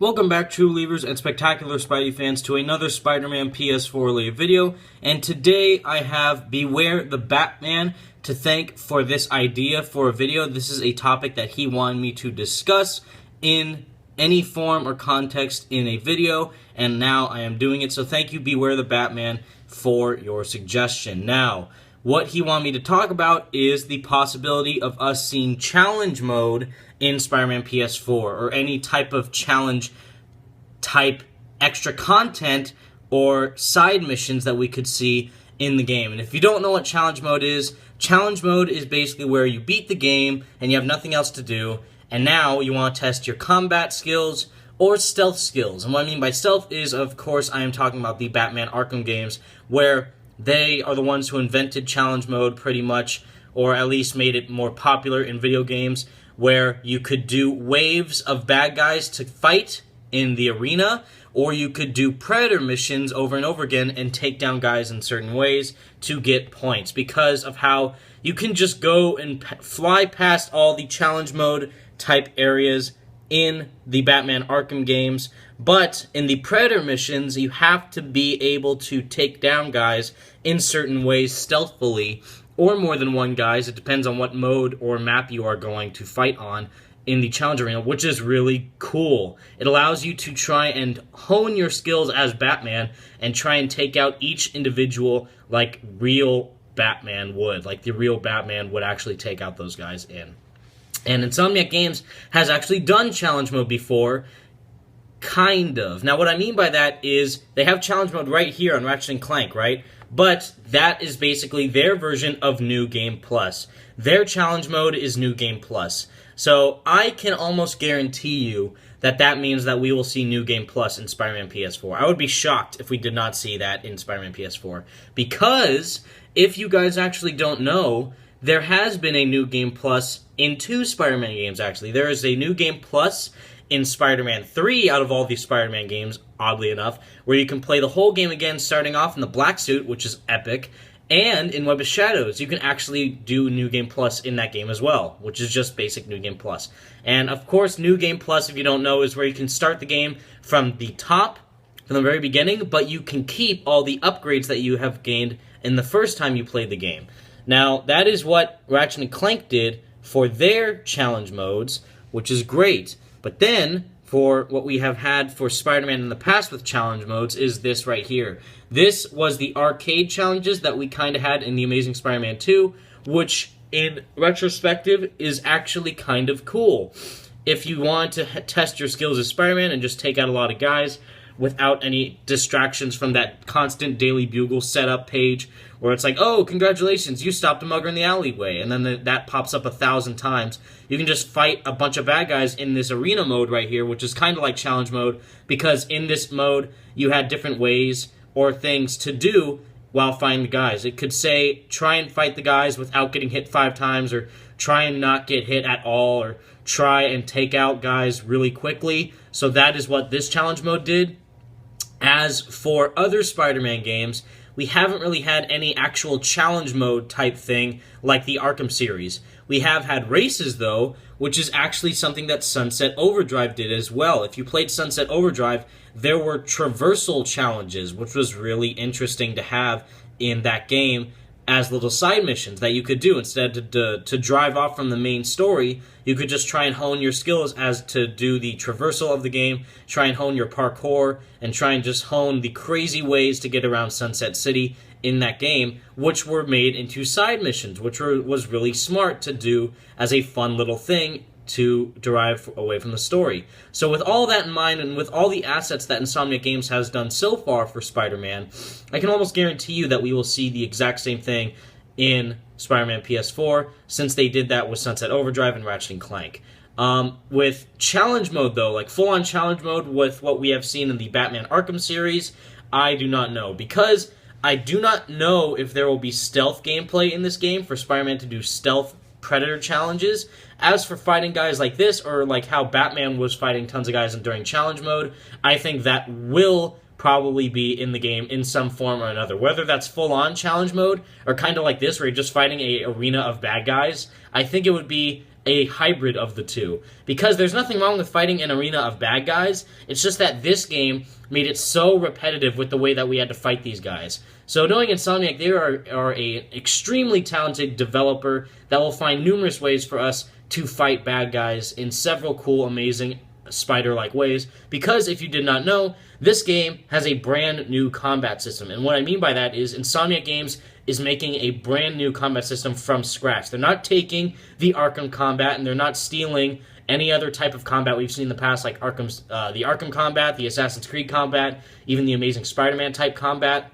Welcome back, true believers and spectacular Spidey fans, to another Spider-Man PS4 related video. And today I have Beware the Batman to thank for this idea for a video. This is a topic that he wanted me to discuss in any form or context in a video, and now I am doing it. So thank you, Beware the Batman, for your suggestion. Now, what he wanted me to talk about is the possibility of us seeing challenge mode in Spider-Man PS4, or any type of challenge type extra content or side missions that we could see in the game. And if you don't know what challenge mode is basically where you beat the game and you have nothing else to do, and now you want to test your combat skills or stealth skills. And what I mean by stealth is, of course, I am talking about the Batman Arkham games, where they are the ones who invented challenge mode pretty much, or at least made it more popular in video games, where you could do waves of bad guys to fight in the arena, or you could do Predator missions over and over again and take down guys in certain ways to get points, because of how you can just go and fly past all the challenge mode type areas in the Batman Arkham games. But in the Predator missions, you have to be able to take down guys in certain ways stealthily, or more than one guys. It depends on what mode or map you are going to fight on in the challenge arena, which is really cool. It allows you to try and hone your skills as Batman and try and take out each individual like real Batman would. Like the real Batman would actually take out those guys in. And Insomniac Games has actually done challenge mode before, kind of. Now, what I mean by that is they have challenge mode right here on Ratchet & Clank, right? But that is basically their version of New Game Plus. Their challenge mode is New Game Plus. So I can almost guarantee you that that means that we will see New Game Plus in Spider-Man PS4. I would be shocked if we did not see that in Spider-Man PS4. Because, if you guys actually don't know, there has been a New Game Plus in 2 Spider-Man games, actually. There is a New Game Plus in Spider-Man 3 out of all these Spider-Man games, oddly enough, where you can play the whole game again starting off in the black suit, which is epic, and in Web of Shadows, you can actually do New Game Plus in that game as well, which is just basic New Game Plus. And of course, New Game Plus, if you don't know, is where you can start the game from the top, from the very beginning, but you can keep all the upgrades that you have gained in the first time you played the game. Now, that is what Ratchet & Clank did for their challenge modes, which is great. But then, for what we have had for Spider-Man in the past with challenge modes, is this right here. This was the arcade challenges that we kind of had in The Amazing Spider-Man 2, which, in retrospective, is actually kind of cool. If you want to test your skills as Spider-Man and just take out a lot of guys without any distractions from that constant Daily Bugle setup page, where it's like, oh, congratulations, you stopped a mugger in the alleyway, and then that pops up 1,000 times. You can just fight a bunch of bad guys in this arena mode right here, which is kind of like challenge mode, because in this mode, you had different ways or things to do while fighting the guys. It could say, try and fight the guys without getting hit 5 times, or try and not get hit at all, or try and take out guys really quickly. So that is what this challenge mode did. As for other Spider-Man games, we haven't really had any actual challenge mode type thing like the Arkham series. We have had races, though, which is actually something that Sunset Overdrive did as well. If you played Sunset Overdrive, there were traversal challenges, which was really interesting to have in that game as little side missions that you could do. Instead to drive off from the main story, you could just try and hone your skills as to do the traversal of the game, try and hone your parkour, and try and just hone the crazy ways to get around Sunset City in that game, which were made into side missions, which was really smart to do as a fun little thing to derive away from the story. So with all that in mind, and with all the assets that Insomniac Games has done so far for Spider-Man, I can almost guarantee you that we will see the exact same thing in Spider-Man PS4, since they did that with Sunset Overdrive and Ratchet & Clank. With challenge mode, though, like full-on challenge mode with what we have seen in the Batman Arkham series, I do not know, because I do not know if there will be stealth gameplay in this game for Spider-Man to do stealth Predator challenges. As for fighting guys like this, or like how Batman was fighting tons of guys during challenge mode, I think that will probably be in the game in some form or another. Whether that's full-on challenge mode, or kind of like this, where you're just fighting a arena of bad guys, I think it would be a hybrid of the two. Because there's nothing wrong with fighting an arena of bad guys, it's just that this game made it so repetitive with the way that we had to fight these guys. So knowing Insomniac, they are a extremely talented developer that will find numerous ways for us to fight bad guys in several cool, amazing, spider-like ways, because if you did not know, this game has a brand new combat system. And what I mean by that is Insomniac Games is making a brand new combat system from scratch. They're not taking the Arkham combat, and they're not stealing any other type of combat we've seen in the past, like the Arkham combat, the Assassin's Creed combat, even the Amazing Spider-Man type combat,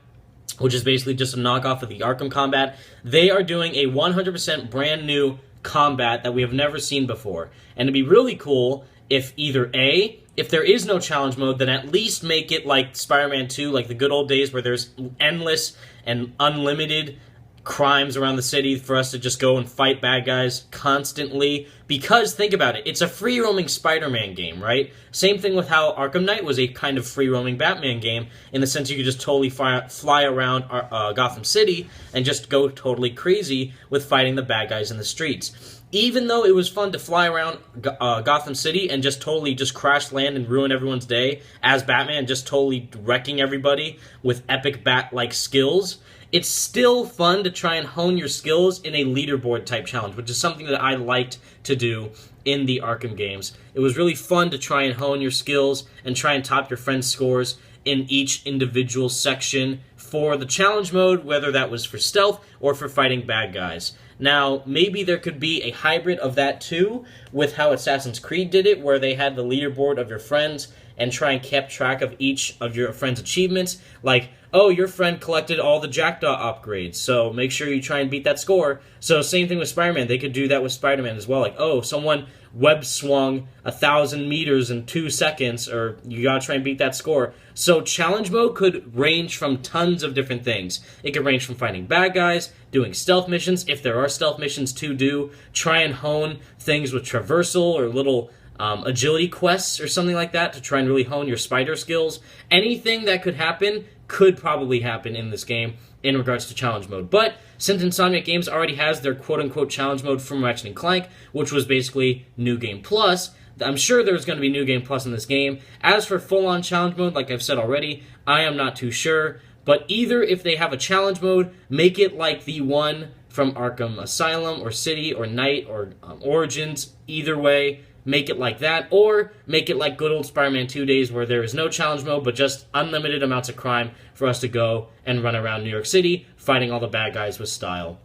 which is basically just a knockoff of the Arkham combat. They are doing a 100% brand new combat that we have never seen before. And it'd be really cool if either A, if there is no challenge mode, then at least make it like Spider-Man 2, like the good old days where there's endless and unlimited crimes around the city for us to just go and fight bad guys constantly. Because, think about it, it's a free-roaming Spider-Man game, right? Same thing with how Arkham Knight was a kind of free-roaming Batman game, in the sense you could just totally fly around Gotham City and just go totally crazy with fighting the bad guys in the streets. Even though it was fun to fly around Gotham City and just totally just crash land and ruin everyone's day as Batman, just totally wrecking everybody with epic bat-like skills, it's still fun to try and hone your skills in a leaderboard type challenge, which is something that I liked to do in the Arkham games. It was really fun to try and hone your skills and try and top your friends' scores in each individual section for the challenge mode, whether that was for stealth or for fighting bad guys. Now, maybe there could be a hybrid of that too, with how Assassin's Creed did it, where they had the leaderboard of your friends and try and keep track of each of your friends' achievements. Like, oh, your friend collected all the Jackdaw upgrades, so make sure you try and beat that score. So same thing with Spider-Man. They could do that with Spider-Man as well. Like, oh, someone web swung 1,000 meters in 2 seconds, or you gotta try and beat that score. So challenge mode could range from tons of different things. It could range from fighting bad guys, doing stealth missions, if there are stealth missions to do, try and hone things with traversal or little agility quests or something like that to try and really hone your spider skills. Anything that could happen could probably happen in this game in regards to challenge mode. But since Insomniac Games already has their quote-unquote challenge mode from Ratchet & Clank, which was basically New Game Plus, I'm sure there's going to be New Game Plus in this game. As for full-on challenge mode, like I've said already, I am not too sure. But either if they have a challenge mode, make it like the one from Arkham Asylum or City or Night or Origins. Either way, make it like that, or make it like good old Spider-Man 2 days where there is no challenge mode, but just unlimited amounts of crime for us to go and run around New York City, fighting all the bad guys with style.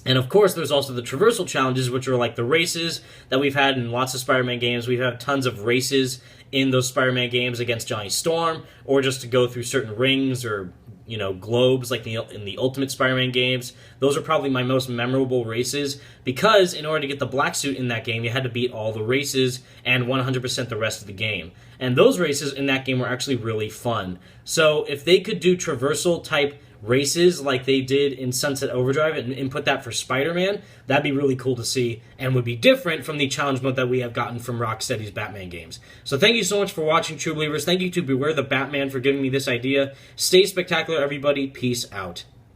And of course, there's also the traversal challenges, which are like the races that we've had in lots of Spider-Man games. We've had tons of races in those Spider-Man games against Johnny Storm, or just to go through certain rings or, you know, globes like in the Ultimate Spider-Man games. Those are probably my most memorable races, because in order to get the black suit in that game, you had to beat all the races and 100% the rest of the game. And those races in that game were actually really fun. So if they could do traversal type races like they did in Sunset Overdrive and input that for Spider-Man, that'd be really cool to see and would be different from the challenge mode that we have gotten from Rocksteady's Batman games. So thank you so much for watching, True Believers. Thank you to Beware the Batman for giving me this idea. Stay spectacular, everybody. Peace out.